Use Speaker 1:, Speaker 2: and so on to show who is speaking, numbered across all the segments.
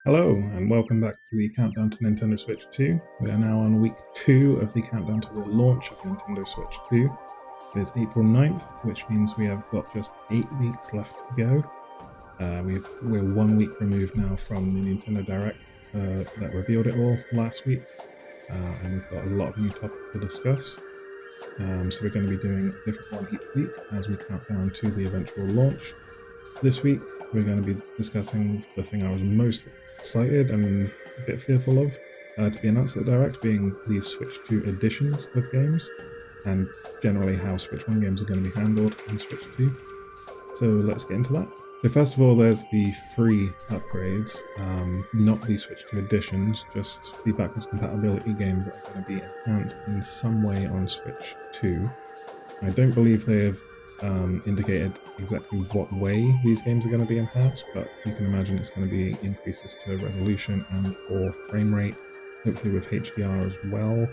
Speaker 1: Hello, and welcome back to the Countdown to Nintendo Switch 2. We are now on week 2 of the countdown to the launch of Nintendo Switch 2. It is April 9th, which means we have got just 8 weeks left to go. We're 1 week removed now from the Nintendo Direct that revealed it all last week, and we've got a lot of new topics to discuss. So we're going to be doing a different one each week as we count down to the eventual launch. This week, we're going to be discussing the thing I was most excited and a bit fearful of to be announced at the Direct, being the Switch 2 editions of games, and generally how Switch 1 games are going to be handled on Switch 2. So let's get into that. So first of all, there's the free upgrades, not the Switch 2 editions, just the backwards compatibility games that are going to be enhanced in some way on Switch 2. I don't believe they have indicated exactly what way these games are going to be enhanced, but you can imagine it's going to be increases to resolution and or frame rate, hopefully with HDR as well.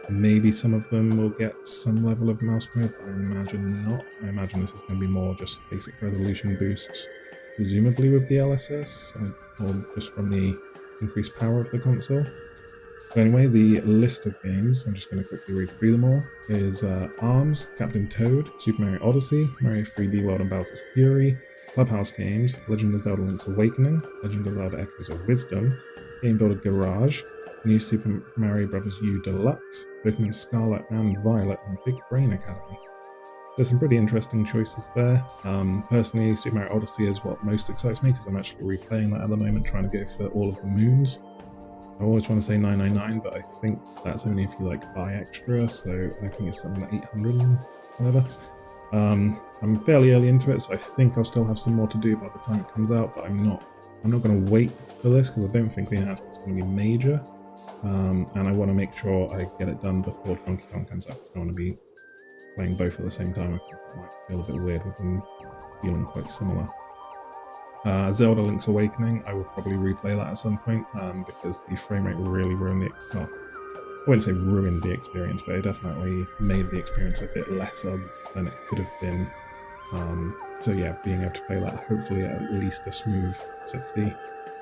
Speaker 1: Maybe some of them will get some level of mouse mode, but I imagine not. I imagine this is going to be more just basic resolution boosts, presumably with the LSS, or just from the increased power of the console. But anyway, the list of games, I'm just going to quickly read through them all, is ARMS, Captain Toad, Super Mario Odyssey, Mario 3D World and Bowser's Fury, Clubhouse Games, Legend of Zelda Link's Awakening, Legend of Zelda Echoes of Wisdom, Game Builder Garage, New Super Mario Bros. U Deluxe, Pokemon Scarlet and Violet, and Big Brain Academy. There's some pretty interesting choices there. Personally, Super Mario Odyssey is what most excites me because I'm actually replaying that at the moment, trying to go for all of the moons. I always want to say 999, but I think that's only if you buy extra, so I think it's something like 800 and whatever. I'm fairly early into it, so I think I'll still have some more to do by the time it comes out, but I'm not going to wait for this because I don't think the enhancement is going to be major, and I want to make sure I get it done before Donkey Kong comes out. I don't want to be playing both at the same time. I think it might feel a bit weird with them feeling quite similar. Zelda Link's Awakening, I will probably replay that at some point because the frame rate really ruined I wouldn't say ruined the experience, but it definitely made the experience a bit lesser than it could have been. So yeah, being able to play that hopefully at least a smooth 60,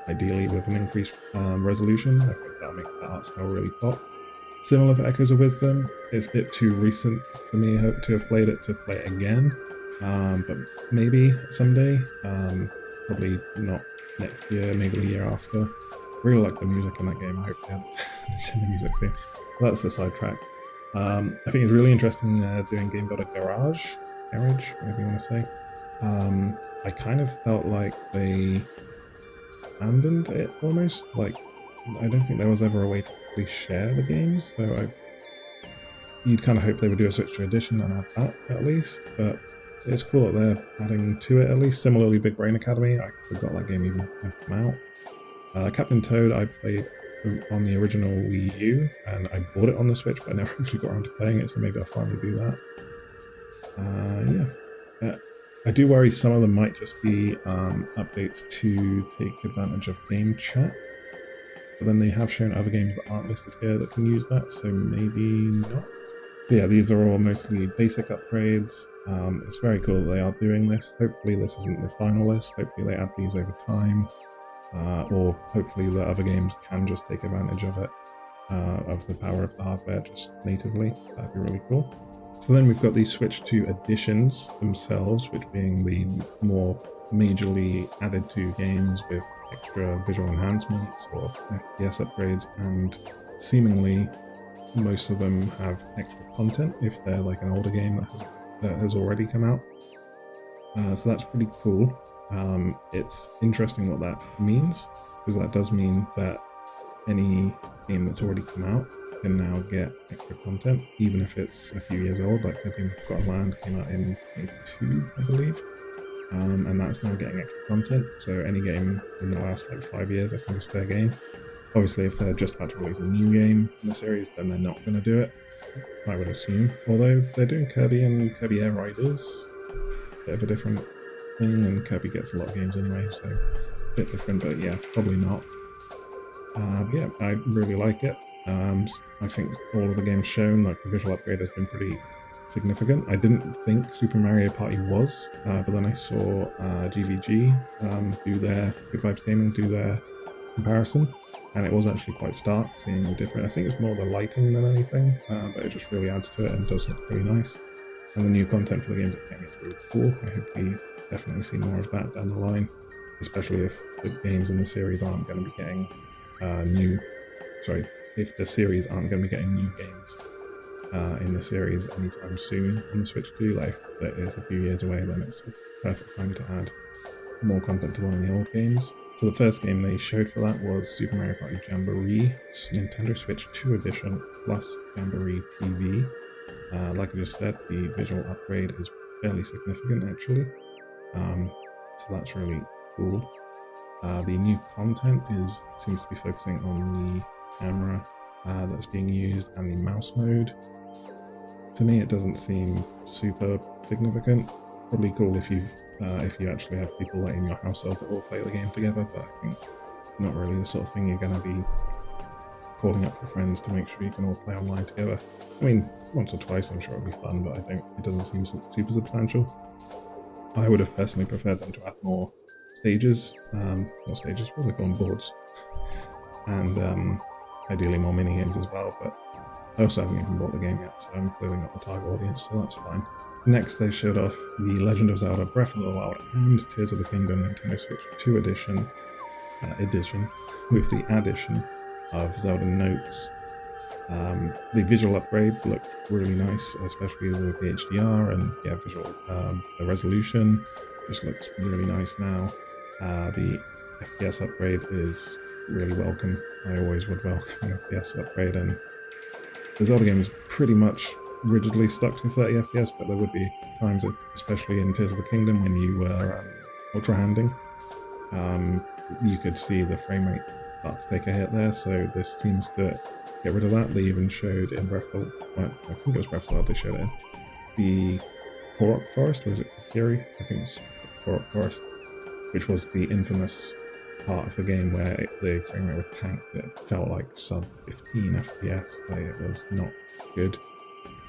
Speaker 1: ideally with an increased resolution, I think that'll make that art style really pop. Similar for Echoes of Wisdom, it's a bit too recent for me to have played it to play it again, but maybe someday. Probably not next year, maybe the year after. Really like the music in that game. I hope they have Nintendo music soon. That's the sidetrack. I think it's really interesting doing Game Builder Garage, whatever you want to say. I kind of felt like they abandoned it almost. I don't think there was ever a way to really share the games, so you'd kind of hope they would do a Switch 2 edition and add that at least, but it's cool that they're adding to it at least. Similarly, Big Brain Academy, I forgot that game even had come out. Captain Toad, I played on the original Wii U, and I bought it on the Switch, but I never actually got around to playing it, so maybe I'll finally do that. I do worry some of them might just be updates to take advantage of game chat, but then they have shown other games that aren't listed here that can use that, so maybe not. So yeah, these are all mostly basic upgrades. It's very cool that they are doing this. Hopefully this isn't the final list. Hopefully they add these over time. Or hopefully the other games can just take advantage of it, of the power of the hardware just natively. That'd be really cool. So then we've got these Switch 2 editions themselves, which being the more majorly added to games with extra visual enhancements or FPS upgrades, and seemingly most of them have extra content if they're like an older game that has already come out. So that's pretty cool. It's interesting what that means, because that does mean that any game that's already come out can now get extra content, even if it's a few years old. Like Pokemon Forgotten Land came out in 2022, I believe, and that's now getting extra content. So any game in the last 5 years, I think, is fair game. Obviously, if they're just about to release a new game in the series, then they're not going to do it, I would assume. Although they're doing Kirby and Kirby Air Riders, bit of a different thing, and Kirby gets a lot of games anyway, so a bit different, but yeah, probably not. Yeah, I really like it. I think all of the games shown, the visual upgrade has been pretty significant. I didn't think Super Mario Party was, but then I saw GVG do their Good Vibes Gaming do their comparison, and it was actually quite stark seeing the different. I think it's more the lighting than anything, but it just really adds to it and does look really nice. And the new content for the games are getting is really cool. I hope we definitely see more of that down the line, especially if the games in the series aren't going to be getting if the series aren't going to be getting new games in the series anytime soon on the Switch 2. Like, if it is a few years away, then it's a perfect time to add more content to one of the old games. So the first game they showed for that was Super Mario Party Jamboree, Nintendo Switch 2 edition plus Jamboree TV. Like I just said, the visual upgrade is fairly significant actually, so that's really cool. The new content seems to be focusing on the camera that's being used and the mouse mode. To me, it doesn't seem super significant. Probably cool if you actually have people in your household that all play the game together, but I think not really the sort of thing you're going to be calling up your friends to make sure you can all play online together. I mean, once or twice I'm sure it'll be fun, but it doesn't seem super substantial. I would have personally preferred them to add more stages, what do they call them, boards, and ideally more mini games as well, but I also haven't even bought the game yet, so I'm clearly not the target audience, so that's fine. Next, they showed off The Legend of Zelda Breath of the Wild and Tears of the Kingdom Nintendo Switch 2 edition, with the addition of Zelda Notes. The visual upgrade looked really nice, especially with the HDR and the resolution just looks really nice now. The FPS upgrade is really welcome. I always would welcome an FPS upgrade, and the Zelda game is pretty much rigidly stuck to 30 FPS, but there would be times, especially in Tears of the Kingdom, when you were ultra-handing, you could see the frame rate start to take a hit there, so this seems to get rid of that. They even showed in Breath of the Wild, I think it was Breath of the Wild, they showed it in the Korok Forest, or is it Kibry? I think it's Korok Forest, which was the infamous part of the game where the frame rate was tanked. It felt like sub 15 FPS, like it was not good,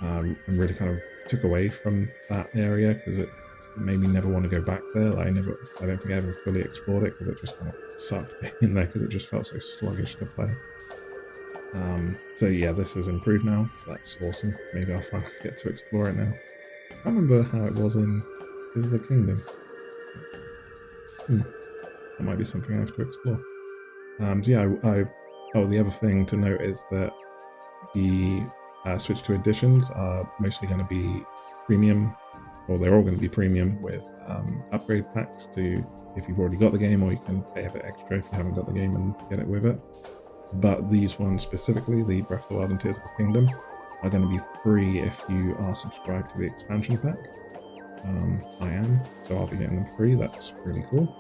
Speaker 1: and really kind of took away from that area because it made me never want to go back there. Like, I don't think I ever fully explored it because it just kind of sucked in there because it just felt so sluggish to play. So yeah, this is improved now, so that's awesome. Maybe I'll finally get to explore it now. I can't remember how it was in Tears of the Kingdom. That might be something I have to explore. So yeah, the other thing to note is that the Switch 2 editions are mostly going to be premium, or they're all going to be premium with upgrade packs to if you've already got the game, or you can pay a bit extra if you haven't got the game and get it with it. But these ones specifically, the Breath of the Wild and Tears of the Kingdom, are going to be free if you are subscribed to the expansion pack. I am, so I'll be getting them free. That's really cool.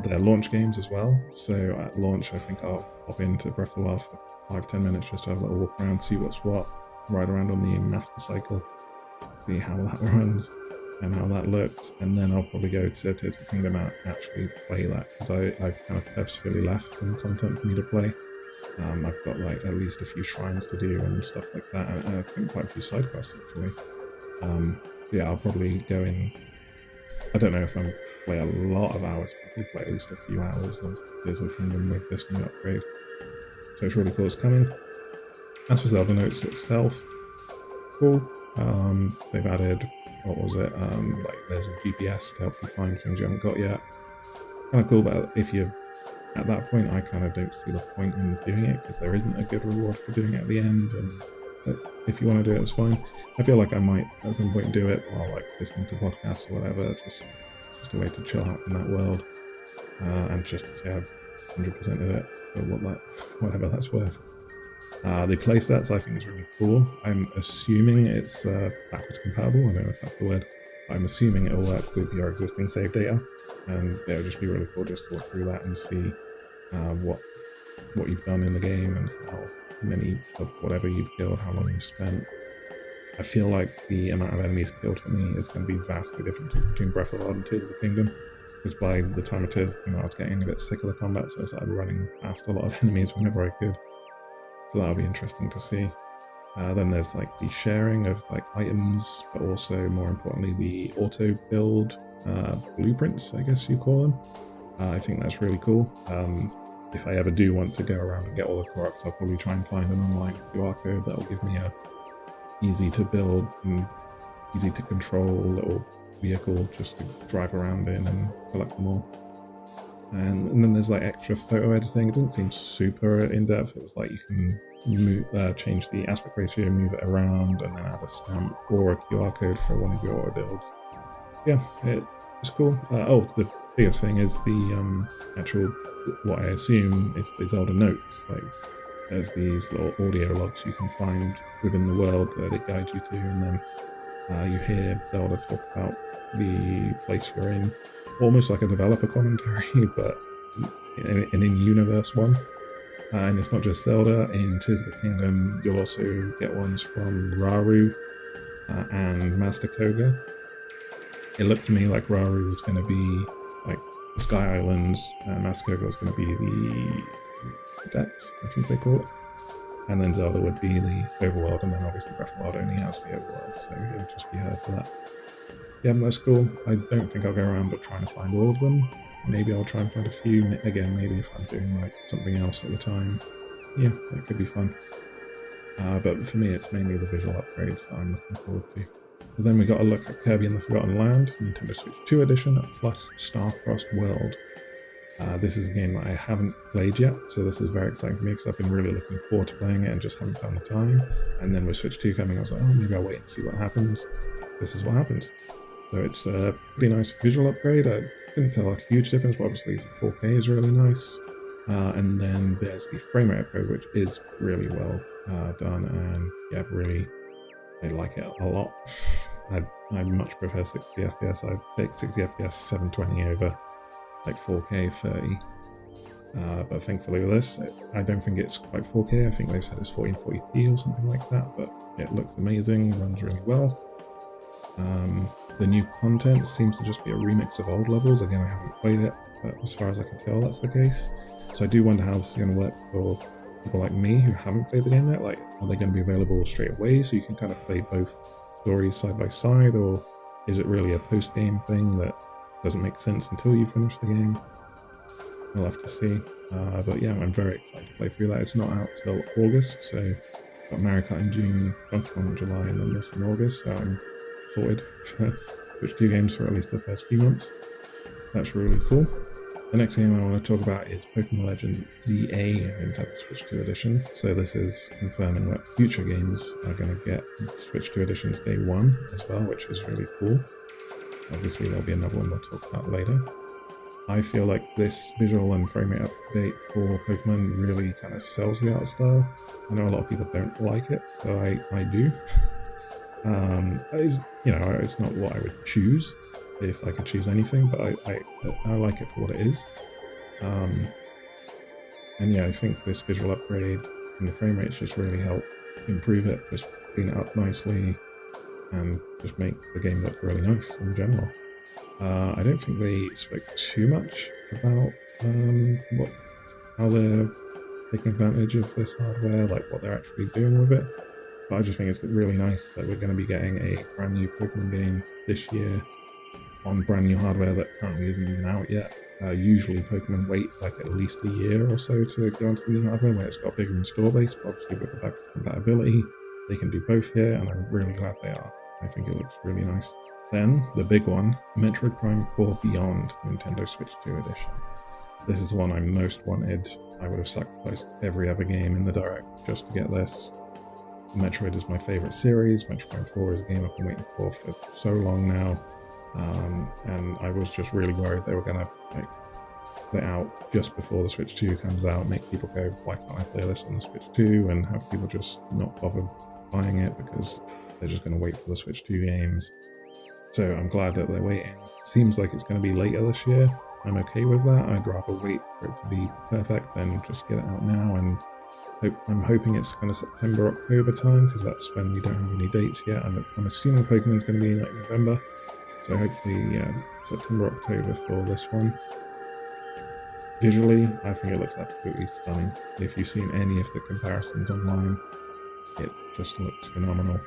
Speaker 1: They're launch games as well, so at launch I think I'll hop into Breath of the Wild for 5-10 minutes just to have a little walk around, see what's what, ride around on the Master Cycle, see how that runs and how that looks, and then I'll probably go to Tears of the Kingdom and actually play that, because I've kind of purposefully left some content for me to play. I've got like at least a few shrines to do and stuff like that, and I think quite a few side quests actually. Yeah, I'll probably go in. I don't know if I'm play a lot of hours, but I'll play at least a few hours of Tears of the Kingdom with this new upgrade. So it's really cool it's coming. As for Zelda Notes itself, cool. They've added, what was it? Like there's a GPS to help you find things you haven't got yet. Kind of cool, but if you're at that point, I kind of don't see the point in doing it because there isn't a good reward for doing it at the end. And if you want to do it, it's fine. I feel like I might at some point do it while like listening to podcasts or whatever. Just a way to chill out in that world, and just to say I have 100% of it for whatever that's worth. The play stats I think is really cool. I'm assuming it's backwards compatible. I don't know if that's the word. I'm assuming it'll work with your existing save data, and it'll just be really cool just to walk through that and see what you've done in the game and how many of whatever you've killed, how long you've spent. I feel like the amount of enemies killed for me is going to be vastly different between Breath of the Wild and Tears of the Kingdom, because by the time of Tears of the Kingdom I was getting a bit sick of the combat, so I started running past a lot of enemies whenever I could. So that'll be interesting to see. Then there's like the sharing of like items, but also more importantly the auto build blueprints, I guess you call them. I think that's really cool. if I ever do want to go around and get all the Koroks, I'll probably try and find an online QR code that'll give me a easy to build and easy to control little vehicle just to drive around in and collect them all. And then there's like extra photo editing. It didn't seem super in-depth. It was like you can change the aspect ratio, move it around, and then add a stamp or a QR code for one of your auto builds. Yeah, it's cool. Oh, the biggest thing is the actual, what I assume is the Zelda notes. Like, there's these little audio logs you can find within the world that it guides you to, and then you hear Zelda talk about the place you're in, almost like a developer commentary, but an in-universe one. And it's not just Zelda. In Tears of the Kingdom, you'll also get ones from Rauru and Master Koga. It looked to me like Rauru was going to be like the Sky Islands, and Master Koga was going to be the Depths, I think they call it. And then Zelda would be the overworld, and then obviously Breath of the Wild only has the overworld, so it would just be her for that. Yeah, that's cool. I don't think I'll go around but trying to find all of them. Maybe I'll try and find a few. Again, maybe if I'm doing like something else at the time. Yeah, it could be fun. But for me, it's mainly the visual upgrades that I'm looking forward to. But then we got a look at Kirby and the Forgotten Land, Nintendo Switch 2 edition, plus Star-Crossed World. This is a game that I haven't played yet, so this is very exciting for me because I've been really looking forward to playing it and just haven't found the time. And then with Switch 2 coming, I was like, oh, maybe I'll wait and see what happens. This is what happens. So it's a pretty nice visual upgrade. I couldn't tell a huge difference, but obviously the 4K is really nice. And then there's the frame rate upgrade, which is really well done, and yeah, I like it a lot. I much prefer 60 FPS. I take 60 FPS 720 over like 4K 30. But thankfully with this, I don't think it's quite 4K. I think they've said it's 1440p or something like that, but it looks amazing, runs really well. The new content seems to just be a remix of old levels. Again, I haven't played it, but as far as I can tell, that's the case. So I do wonder how this is going to work for people like me who haven't played the game yet. Like, are they going to be available straight away so you can kind of play both stories side by side, or is it really a post-game thing that doesn't make sense until you finish the game? We'll have to see. But yeah, I'm very excited to play through that. It's not out till August, so got Mario Kart in June, Donkey Kong in July, and then this in August. So I'm sorted for Switch 2 games for at least the first few months. That's really cool. The next game I want to talk about is Pokemon Legends ZA Nintendo Switch 2 Edition. So this is confirming that future games are going to get Switch 2 Editions day one as well, which is really cool. Obviously there'll be another one we'll talk about later. I feel like this visual and frame rate update for Pokemon really kind of sells the art style. I know a lot of people don't like it, but I do. It's not what I would choose if I could choose anything, but I like it for what it is. And yeah, I think this visual upgrade and the frame rates just really help improve it, just clean it up nicely, and just make the game look really nice in general. I don't think they spoke too much about how they're taking advantage of this hardware, like what they're actually doing with it. But I just think it's really nice that we're going to be getting a brand new Pokemon game this year on brand new hardware that currently isn't even out yet. Usually Pokemon wait like at least a year or so to go onto the new hardware where it's got a bigger install base, but obviously with the backwards compatibility, they can do both here, and I'm really glad they are. I think it looks really nice. Then, the big one, Metroid Prime 4 Beyond Nintendo Switch 2 Edition. This is the one I most wanted. I would have sacrificed every other game in the Direct just to get this. Metroid is my favourite series. Metroid Prime 4 is a game I've been waiting for so long now. And I was just really worried they were going to put it out just before the Switch 2 comes out, make people go, why can't I play this on the Switch 2? And have people just not bother buying it because they're just going to wait for the Switch 2 games. So I'm glad that they're waiting. Seems like it's going to be later this year. I'm okay with that. I'd rather wait for it to be perfect than just get it out now. And I'm hoping it's kind of September, October time, because that's when we don't have any dates yet. I'm assuming Pokemon's going to be like November. So hopefully, yeah, September, October for this one. Visually, I think it looks absolutely stunning. If you've seen any of the comparisons online, it just looks phenomenal.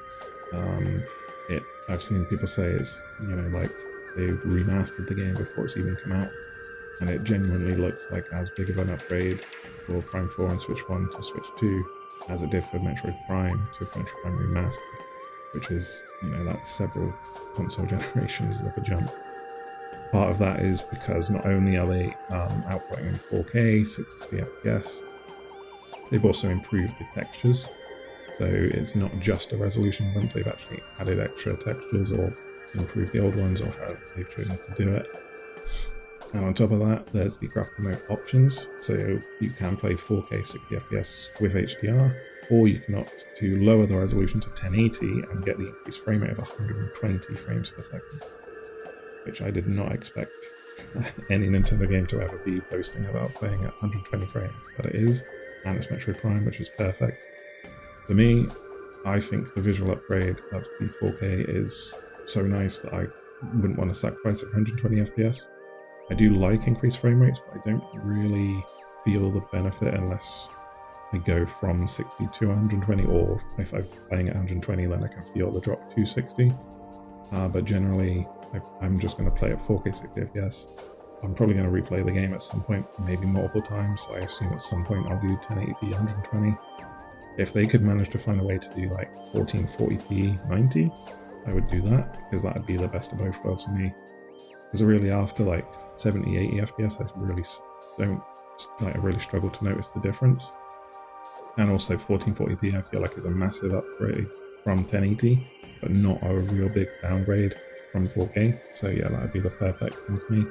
Speaker 1: I've seen people say it's, like they've remastered the game before it's even come out. and it genuinely looks like as big of an upgrade for Prime 4 and Switch 1 to Switch 2 as it did for Metroid Prime to Metroid Prime Remastered, which is, that's several console generations of a jump. Part of that is because not only are they outputting in 4K, 60 FPS, they've also improved the textures. So it's not just a resolution bump, they've actually added extra textures or improved the old ones, or how they've chosen to do it. And on top of that, there's the graphical mode options. So you can play 4K 60 FPS with HDR, or you can opt to lower the resolution to 1080 and get the increased frame rate of 120 frames per second, which I did not expect any Nintendo game to ever be boasting about playing at 120 frames, but it is, and it's Metroid Prime, which is perfect. For me, I think the visual upgrade of the 4K is so nice that I wouldn't want to sacrifice it for 120 FPS. I do like increased frame rates, but I don't really feel the benefit unless I go from 60 to 120, or if I'm playing at 120, then I can feel the drop to 60. But generally, I'm just going to play at 4K 60 FPS. I'm probably going to replay the game at some point, maybe multiple times, so I assume at some point I'll do 1080p 120. If they could manage to find a way to do like 1440p 90, I would do that, because that would be the best of both worlds for me. Because really after like 70, 80 FPS, I really struggle to notice the difference. And also 1440p I feel like is a massive upgrade from 1080, but not a real big downgrade from 4K. So yeah, that would be the perfect thing for me.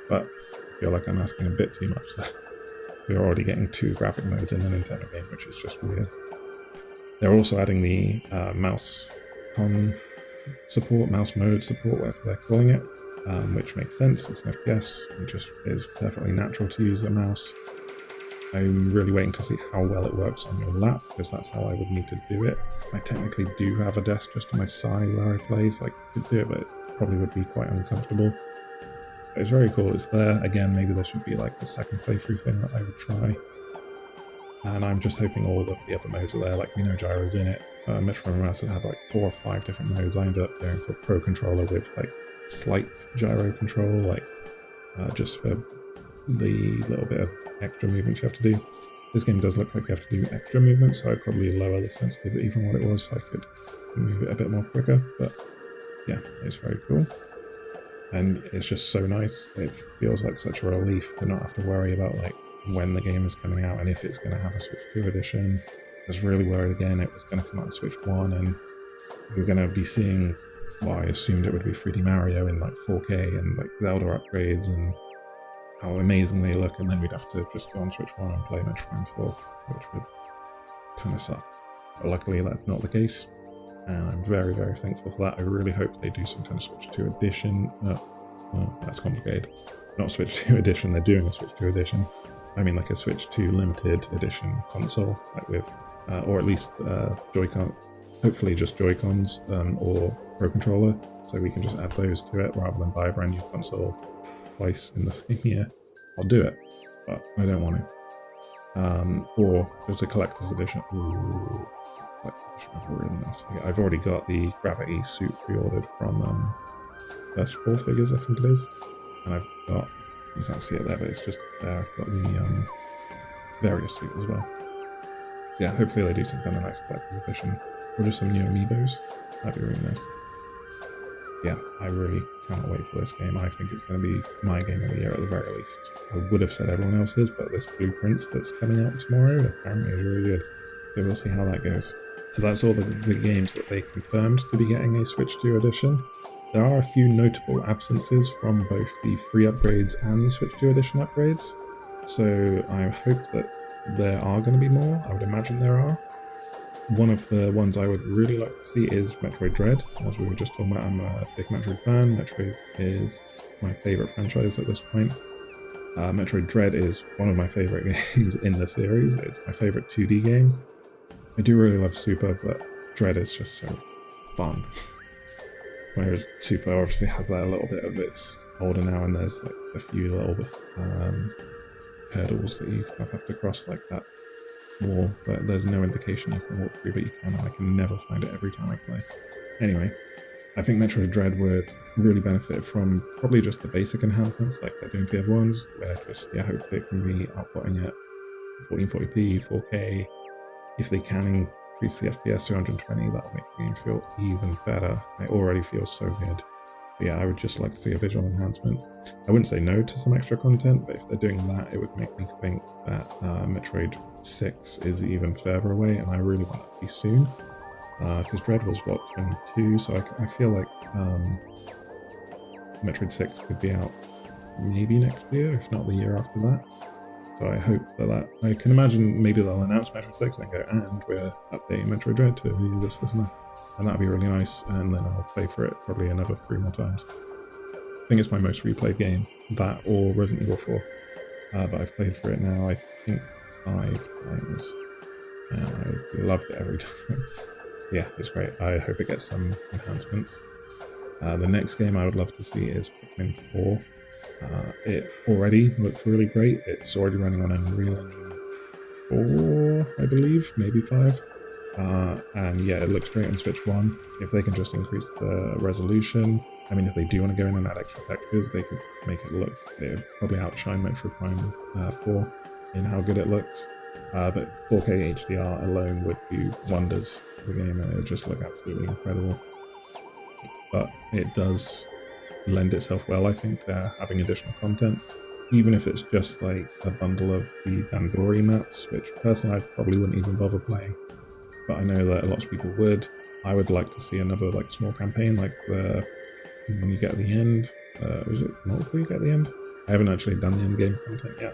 Speaker 1: But I feel like I'm asking a bit too much there. We're already getting 2 graphic modes in the Nintendo game, which is just weird. They're also adding the mouse mode support, whatever they're calling it, which makes sense. It's an FPS, it just is perfectly natural to use a mouse. I'm really waiting to see how well it works on your lap, because that's how I would need to do it. I technically do have a desk just to my side where I play, so I could do it, but it probably would be quite uncomfortable. But it's very cool, it's there. Again, maybe this would be like the second playthrough thing that I would try. And I'm just hoping all of the other modes are there, like we know gyro's in it. Metroid Remastered had like 4 or 5 different modes. I ended up going for Pro Controller with like slight gyro control, like just for the little bit of extra movement you have to do. This game does look like you have to do extra movement, so I'd probably lower the sensitivity from what it was so I could move it a bit more quicker. But yeah, it's very cool. And it's just so nice. It feels like such a relief to not have to worry about like when the game is coming out and if it's going to have a Switch 2 edition. I was really worried again it was going to come out on Switch 1 and we were going to be seeing, well, I assumed it would be 3D Mario in like 4K and like Zelda upgrades and how amazing they look, and then we'd have to just go on Switch 1 and play Metroid Prime 4, which would kind of suck. But luckily that's not the case, and I'm very, very thankful for that. I really hope they do some kind of Switch 2 edition. Well, that's complicated. Not Switch 2 edition, they're doing a Switch 2 edition. I mean like a Switch 2 limited edition console, like with, or at least Joy-Con, hopefully just Joy-Cons or Pro Controller, so we can just add those to it rather than buy a brand new console twice in the same year. I'll do it, but I don't want to. Or just a collector's edition. Ooh, collector's edition is really nice. I've already got the Gravity suit pre-ordered from First 4 Figures, I think it is. And I've got, you can't see it there, but it's just there. I've got the various suit as well. Yeah, hopefully they do some kind of nice collector's edition. Or just some new amiibos. That'd be really nice. Yeah, I really can't wait for this game. I think it's going to be my game of the year at the very least. I would have said everyone else's, but this Blueprints that's coming out tomorrow apparently is really good. So we'll see how that goes. So that's all the games that they confirmed to be getting a Switch 2 edition. There are a few notable absences from both the free upgrades and the Switch 2 edition upgrades. So I hope that there are going to be more. I would imagine there are. One of the ones I would really like to see is Metroid Dread. As we were just talking about, I'm a big Metroid fan. Metroid is my favourite franchise at this point. Metroid Dread is one of my favourite games in the series. It's my favourite 2D game. I do really love Super, but Dread is just so fun. Whereas Super obviously has that a little bit of it's older now, and there's like a few little hurdles that you have to cross, like that wall, but there's no indication you can walk through, but you can, and I can never find it every time I play. Anyway, I think Metroid Dread would really benefit from probably just the basic enhancements like they're doing to the other ones, where just, yeah, hopefully it can be outputting at 1440p, 4K. If they can increase the FPS to 120, that'll make the game feel even better. It already feels so good. But yeah, I would just like to see a visual enhancement. I wouldn't say no to some extra content, but if they're doing that, it would make me think that Metroid 6 is even further away, and I really want it to be soon. Because Dread was, what, 22, so I feel like Metroid 6 could be out maybe next year, if not the year after that. So I hope that I can imagine maybe they'll announce Metroid 6 and go, and we're updating Metroid Dread to this and that. And that'd be really nice, and then I'll play for it probably another 3 more times. I think it's my most replayed game, that or Resident Evil 4. But I've played for it now, I think 5 times. And I loved it every time. Yeah, it's great. I hope it gets some enhancements. The next game I would love to see is Pikmin 4. It already looks really great. It's already running on Unreal Engine 4, I believe, maybe 5. And yeah, it looks great on Switch 1. If they can just increase the resolution, I mean, if they do want to go in and add extra textures, they could make it look, it would probably outshine Metroid Prime 4 in how good it looks. But 4K HDR alone would do wonders for the game, and it would just look absolutely incredible. But it does lend itself well, I think, to having additional content, even if it's just like a bundle of the Dandori maps, which personally I probably wouldn't even bother playing. But I know that lots of people would. I would like to see another like small campaign, like the when you get at the end. Was it multiple you get at the end? I haven't actually done the end game content yet,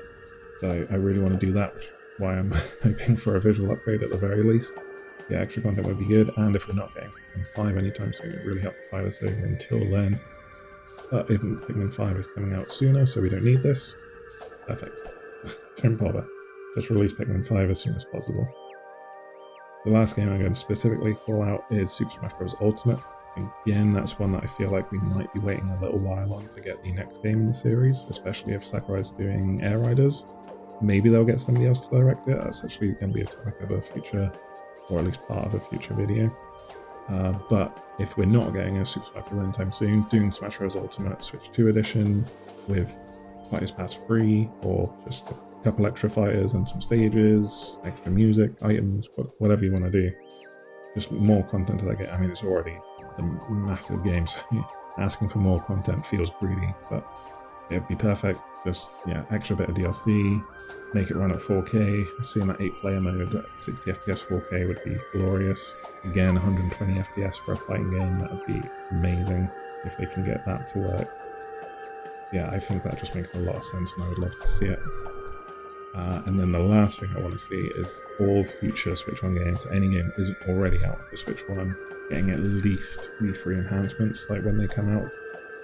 Speaker 1: so I really want to do that, which is why I'm hoping for a visual upgrade at the very least. Yeah, extra content would be good, and if we're not getting Pikmin 5 anytime soon, it really helps tide us over until then. But if Pikmin 5 is coming out sooner, so we don't need this, perfect. Don't bother. Just release Pikmin 5 as soon as possible. The last game I'm going to specifically call out is Super Smash Bros. Ultimate. Again, that's one that I feel like we might be waiting a little while on to get the next game in the series, especially if Sakurai's doing Air Riders. Maybe they'll get somebody else to direct it. That's actually going to be a topic of a future, or at least part of a future video. But if we're not getting a Super Smash Bros. Anytime soon, doing Smash Bros. Ultimate Switch 2 edition with Fighters Pass free, or just a couple extra fighters and some stages, extra music, items, whatever you want to do. Just more content to that game. I mean, it's already a massive game, so asking for more content feels greedy, but it'd be perfect. Just, yeah, extra bit of DLC, make it run at 4K. Seeing that 8-player mode at 60 FPS 4K would be glorious. Again, 120 FPS for a fighting game, that would be amazing if they can get that to work. Yeah, I think that just makes a lot of sense, and I would love to see it. And then the last thing I want to see is all future Switch 1 games, so any game that isn't already out for Switch 1, getting at least the free enhancements, like when they come out.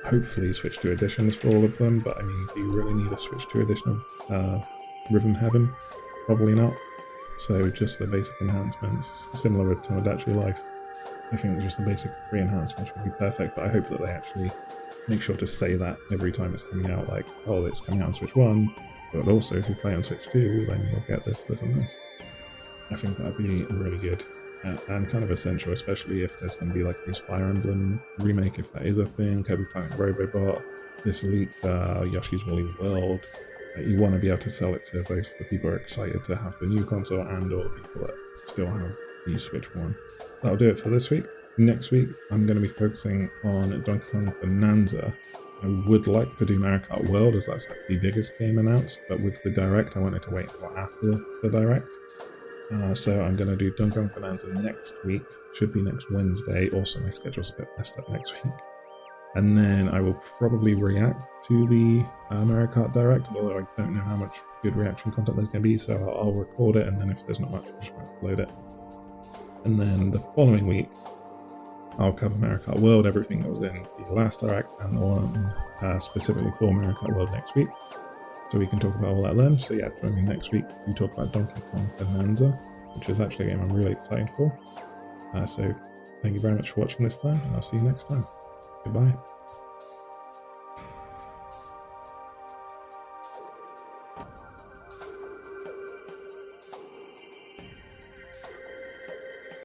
Speaker 1: Hopefully Switch 2 editions for all of them, but I mean, do you really need a Switch 2 edition of Rhythm Heaven? Probably not. So just the basic enhancements, similar to Tomodachi Life. I think just the basic free enhancements would be perfect, but I hope that they actually make sure to say that every time it's coming out, like, oh, it's coming out on Switch 1, but also if you play on Switch 2, then you'll get this, this, and this. I think that'd be really good. And kind of essential, especially if there's going to be like this Fire Emblem remake, if that is a thing, Kirby Planet Robobot, this leaked Yoshi's Woolly World. You want to be able to sell it to both the people who are excited to have the new console and all the people that still have the Switch 1. That'll do it for this week. Next week, I'm going to be focusing on Donkey Kong Bonanza. I would like to do Mario Kart World, as that's like the biggest game announced, but with the Direct, I wanted to wait until after the Direct. So I'm going to do Donkey Kong Bonanza next week, should be next Wednesday. Also, my schedule's a bit messed up next week. And then I will probably react to the Mario Kart Direct, although I don't know how much good reaction content there's going to be, so I'll record it, and then if there's not much, I'll just upload it. And then the following week, I'll cover Mario Kart World, everything that was in the last Direct, and the one specifically for Mario Kart World next week. So we can talk about all that then. So yeah, join me next week to talk about Donkey Kong Bonanza, which is actually a game I'm really excited for. So thank you very much for watching this time, and I'll see you next time. Goodbye.